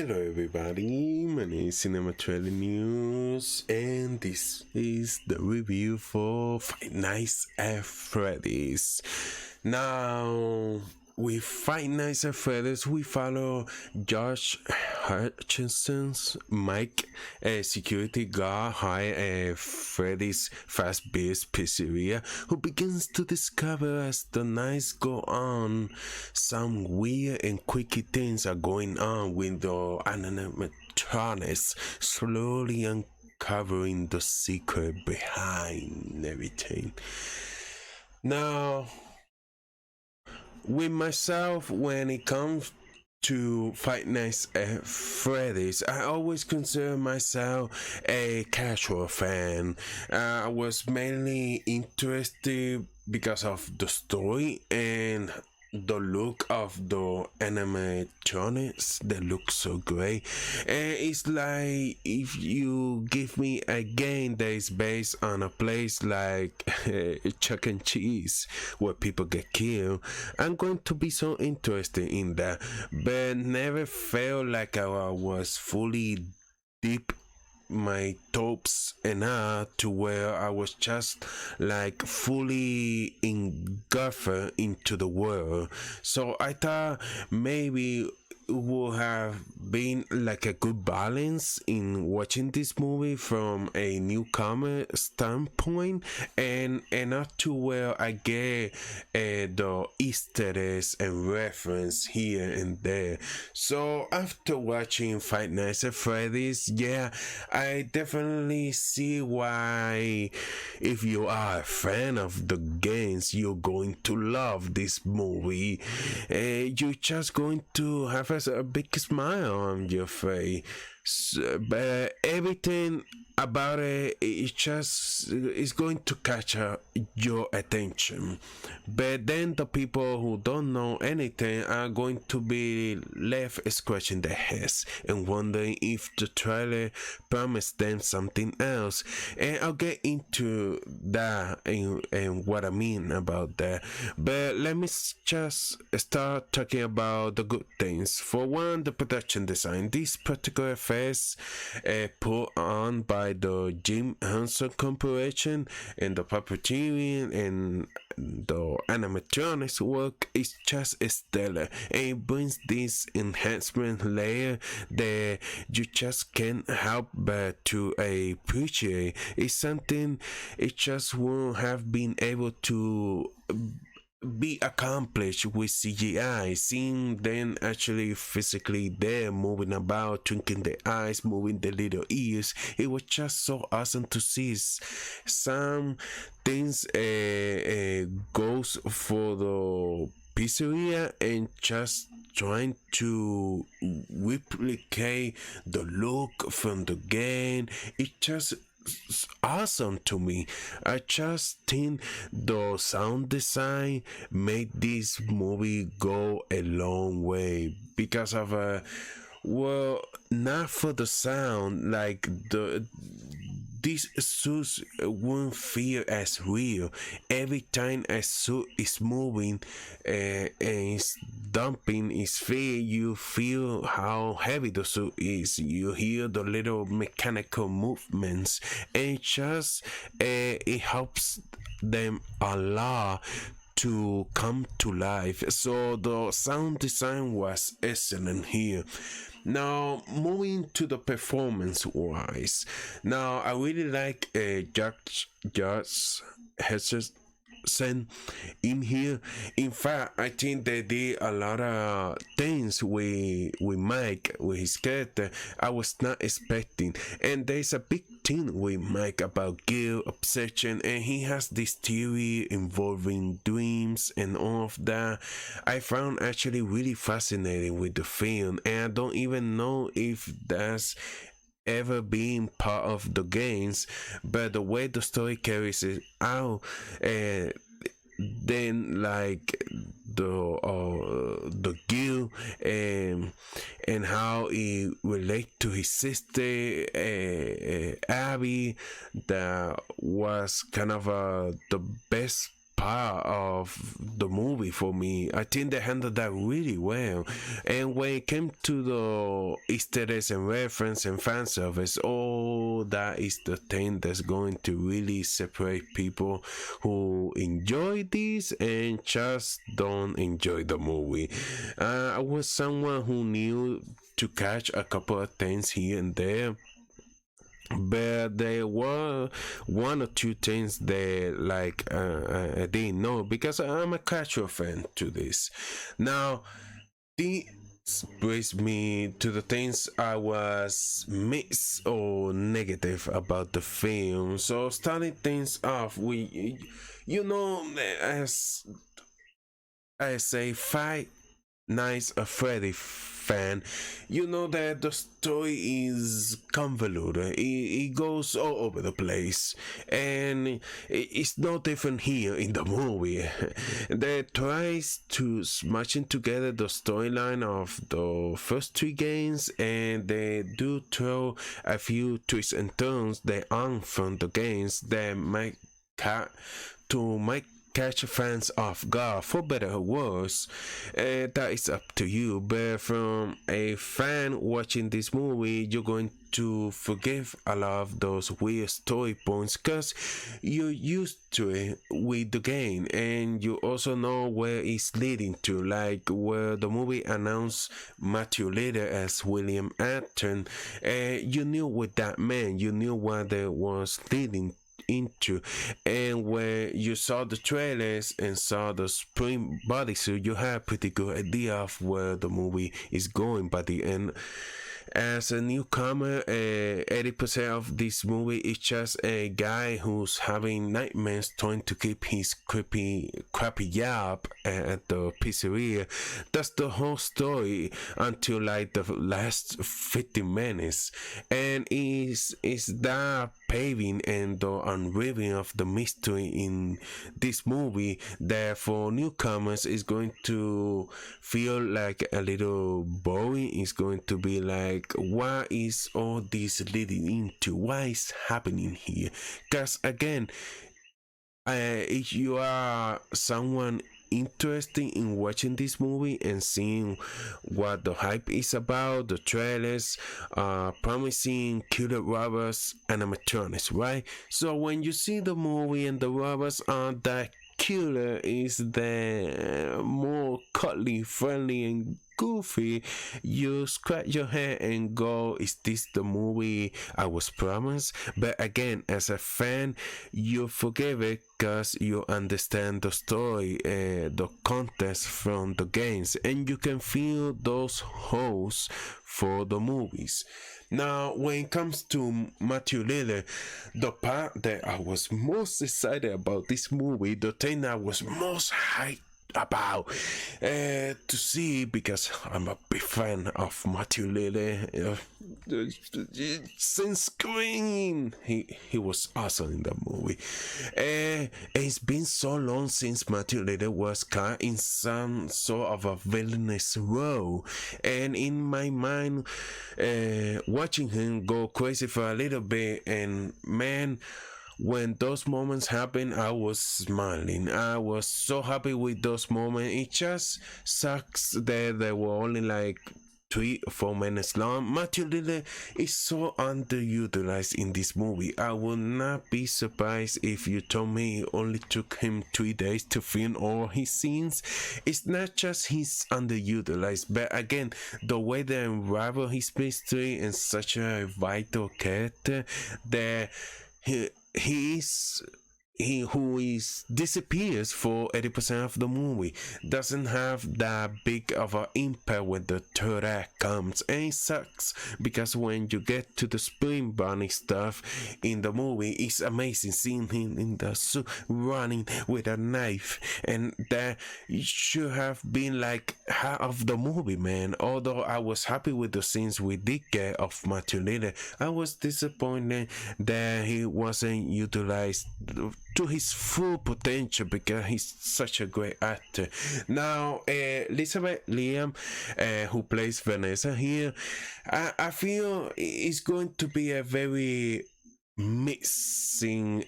Hello everybody, my name is Cinema Trailer News and this is the review for Five Nights at Freddy's. Now, with Five Nights at Freddy's, we follow Josh Hutchinson's Mike, a security guard hired at Freddy's Fast Beers Pizzeria, who begins to discover as the nights go on, some weird and quirky things are going on with the animatronics, slowly uncovering the secret behind everything. Now, with myself, when it comes to Five Nights at Freddy's, I always consider myself a casual fan. I was mainly interested because of the story and the look of the animatronics. They look so great, and it's like if you give me a game that is based on a place like Chuck and Cheese where people get killed, I'm going to be so interested in that, but never felt like I was fully deep my tops enough to where I was just like fully engulfed into the world. So I thought maybe it would have been like a good balance in watching this movie from a newcomer standpoint, and not to where I get the Easter eggs and reference here and there. So after watching Five Nights at Freddy's, yeah, I definitely see why, if you are a fan of the games, you're going to love this movie. You're just going to have a big smile on your face. But everything about it, is going to catch your attention. But then the people who don't know anything are going to be left scratching their heads and wondering if the trailer promised them something else. And I'll get into that and what I mean about that. But let me just start talking about the good things. For one, the production design. This particular effects put on by the Jim Henson Corporation, and the puppeteering and the animatronics work is just stellar, and it brings this enhancement layer that you just can't help but to appreciate. It's something it just won't have been able to be accomplished with CGI. Seeing them actually physically there, moving about, twinkling their eyes, moving their little ears, it was just so awesome to see. Some things goes for the pizzeria and just trying to replicate the look from the game. It just awesome to me. I just think the sound design made this movie go a long way because of well, not for the sound, like these suits won't feel as real. Every time a suit is moving and it's dumping its feet, you feel how heavy the suit is. You hear the little mechanical movements, and it helps them a lot to come to life. So the sound design was excellent here. Now, moving to the performance wise. Now, I really like Josh Hutcherson in here. In fact, I think they did a lot of things with Mike, with his character, I was not expecting. And there's a big thing with Mike about guilt, obsession, and he has this theory involving dreams and all of that. I found actually really fascinating with the film, and I don't even know if that's ever been part of the games, but the way the story carries it out, then like the guilt and how it relate to his sister Abby, that was kind of the best part of the movie for me. I think they handled that really well. And when it came to the Easter eggs and reference and fan service, oh, that is the thing that's going to really separate people who enjoy this and just don't enjoy the movie. I was someone who knew to catch a couple of things here and there, but there were one or two things that I didn't know because I'm a casual fan to this. Now, this brings me to the things I was mixed or negative about the film. So starting things off, as a Five Nights at Freddy fan, you know that the story is convoluted. It goes all over the place, and it's no different here in the movie. They tries to smashing together the storyline of the first three games, and they do throw a few twists and turns that aren't from the games that might catch fans off guard, for better or worse. That is up to you, but from a fan watching this movie, you're going to forgive a lot of those weird story points because you're used to it with the game, and you also know where it's leading to, like where the movie announced Matthew Lillard as William Afton. You knew what that meant, you knew what it was leading into, and when you saw the trailers and saw the spring bodysuit, you had a pretty good idea of where the movie is going by the end. As a newcomer, 80% of this movie is just a guy who's having nightmares trying to keep his crappy job at the pizzeria. That's the whole story until like the last 15 minutes, and is that paving and the unraveling of the mystery in this movie that for newcomers is going to feel like a little boring. It's going to be like, what is all this leading into? What is happening here? Because again, if you are someone interested in watching this movie and seeing what the hype is about, the trailers promising killer robbers and animatronics, right? So when you see the movie and the robbers aren't that killer, is the more cuddly, friendly, and goofy, you scratch your head and go, is this the movie I was promised? But again, as a fan, you forgive it because you understand the story, the context from the games, and you can feel those holes for the movies. Now, when it comes to Matthew Lillard, the part that I was most excited about this movie, the thing I was most hyped about to see, because I'm a big fan of Matthew Lillard since Scream. He was awesome in that movie. It's been so long since Matthew Lillard was caught in some sort of a villainous role, and in my mind, watching him go crazy for a little bit, and man, when those moments happen, I was smiling. I was so happy with those moments. It just sucks that they were only like 3 or 4 minutes long. Matthew Lillard is so underutilized in this movie. I would not be surprised if you told me it only took him 3 days to film all his scenes. It's not just he's underutilized, but again, the way they unravel his mystery in such a vital character that he who disappears for 80% of the movie doesn't have that big of an impact when the third act comes, and it sucks because when you get to the spring bunny stuff in the movie, it's amazing seeing him in the suit running with a knife, and that should have been like half of the movie, man. Although I was happy with the scenes we did get of Matthew Lillard, I was disappointed that he wasn't utilized to his full potential because he's such a great actor. Now, Elizabeth Liam, who plays Vanessa here, I feel is going to be a very mixing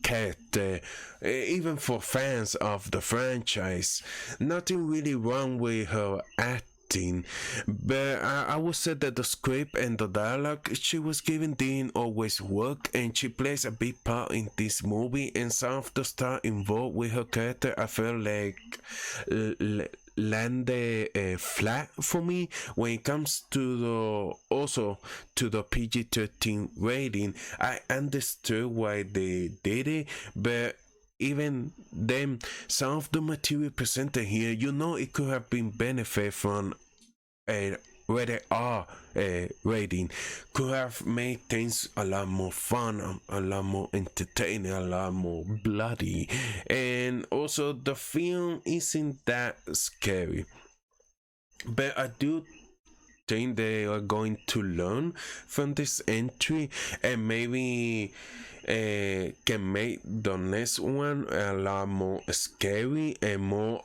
character, even for fans of the franchise. Nothing really wrong with her acting, but I would say that the script and the dialogue she was given didn't always work, and she plays a big part in this movie, and some of the stars involved with her character I felt like landed flat for me when it comes to the PG-13 rating. I understood why they did it, but even then, some of the material presented here, it could have been benefit from a rated R rating. Could have made things a lot more fun, a lot more entertaining, a lot more bloody, and also the film isn't that scary. But I do think they are going to learn from this entry, and maybe can make the next one a lot more scary and more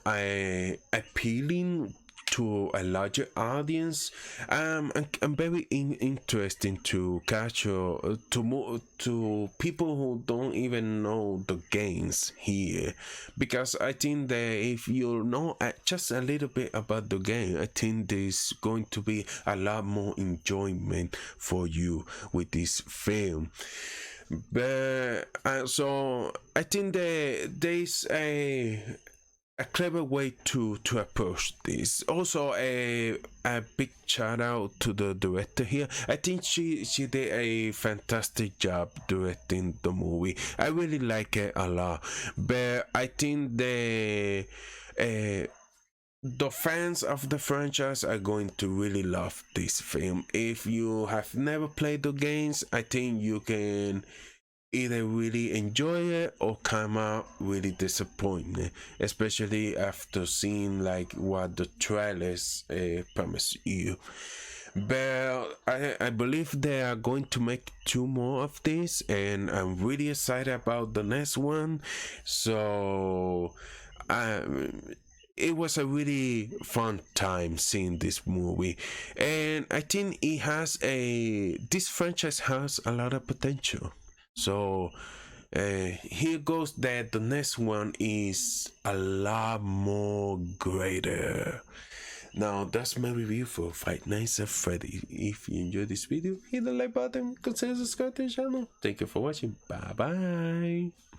appealing to a larger audience. I'm very interested to capture to people who don't even know the games here, because I think that if you know just a little bit about the game, I think there's going to be a lot more enjoyment for you with this film. But so I think that there's a clever way to approach this. Also, a big shout out to the director here. I think she did a fantastic job directing the movie. I really like it a lot, but I think the fans of the franchise are going to really love this film. If you have never played the games, I think you can either really enjoy it or come out really disappointed, especially after seeing like what the trailers promise you. But I believe they are going to make 2 more of this, and I'm really excited about the next one. So it was a really fun time seeing this movie, and I think this franchise has a lot of potential. So here goes that the next one is a lot more greater. Now that's my review for Five Nights at Freddy. If you enjoyed this video, hit the like button, consider subscribing to the channel. Thank you for watching. Bye bye.